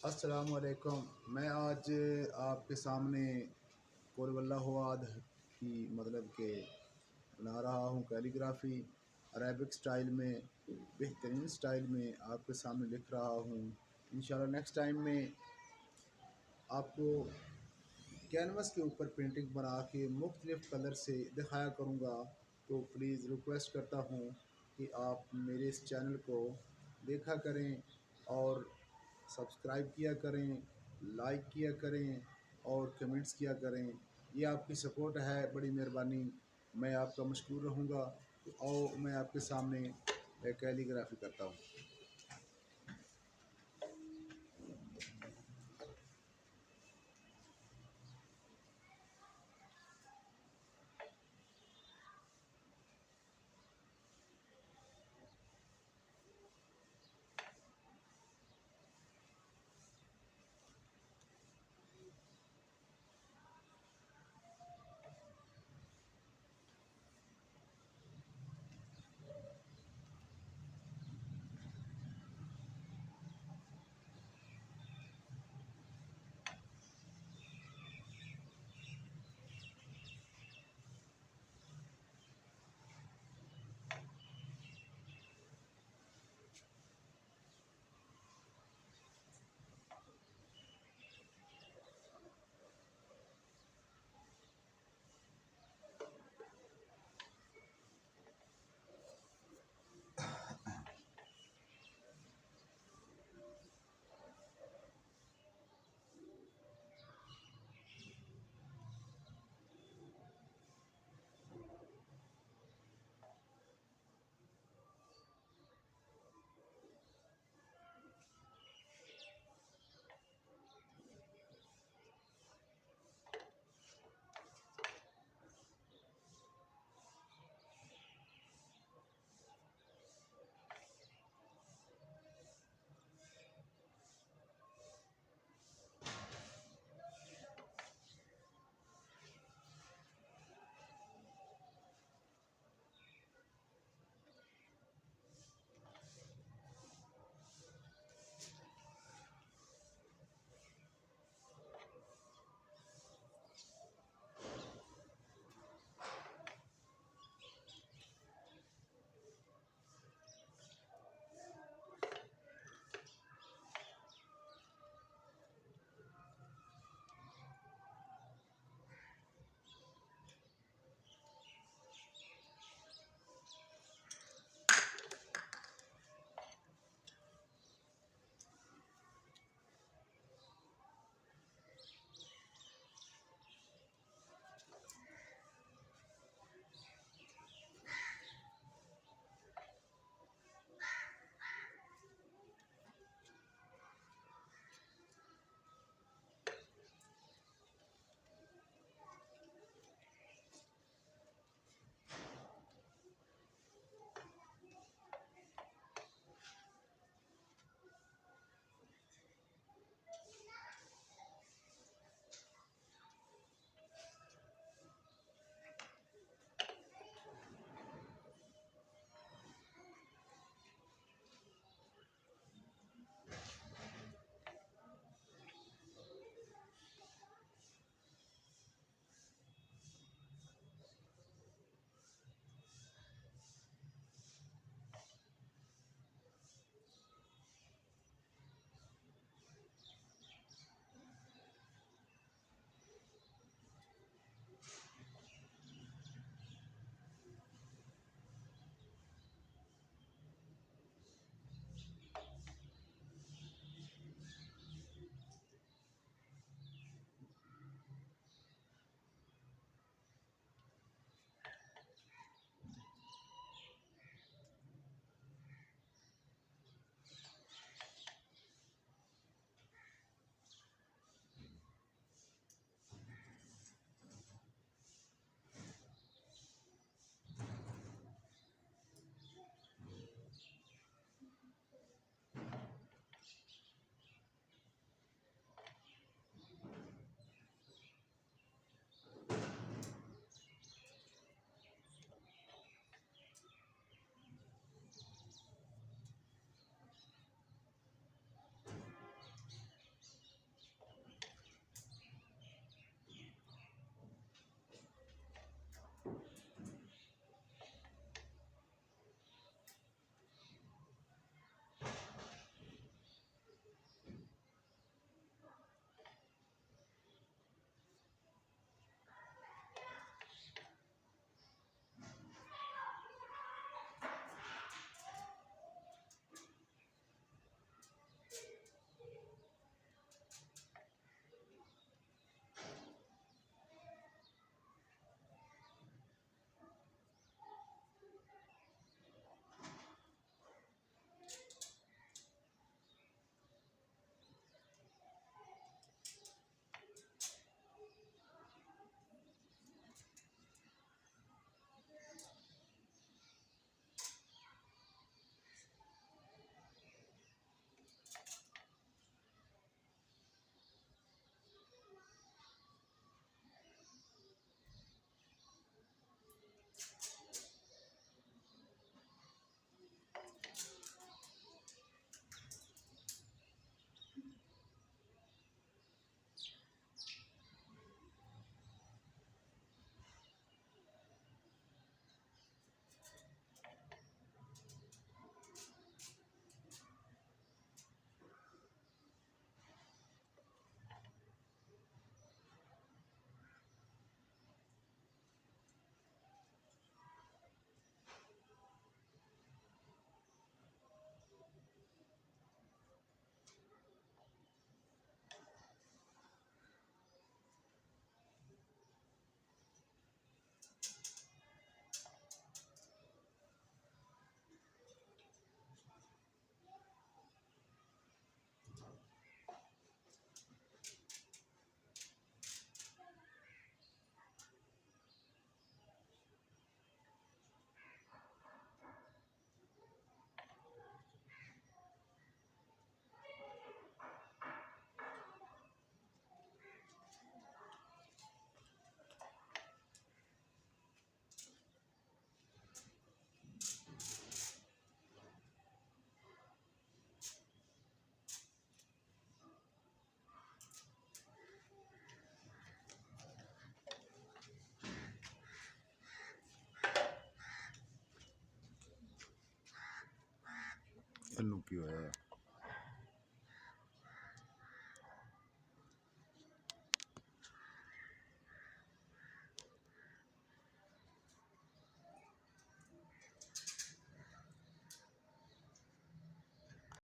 अस्सलामुअलैकुम। मैं आज आपके सामने कुल हुआद की मतलब के बना रहा हूँ कैलीग्राफी अरेबिक स्टाइल में, बेहतरीन स्टाइल में आपके सामने लिख रहा हूँ। इंशाल्लाह नेक्स्ट टाइम में आपको कैनवस के ऊपर पेंटिंग बना के मुख्तलिफ़ कलर से दिखाया करूँगा। तो प्लीज़ रिक्वेस्ट करता हूँ कि आप मेरे इस चैनल को देखा करें और सब्सक्राइब किया करें, लाइक किया करें और कमेंट्स किया करें। ये आपकी सपोर्ट है, बड़ी मेहरबानी। मैं आपका मशकूर रहूँगा। और मैं आपके सामने कैलीग्राफी करता हूँ। थल्लों की है।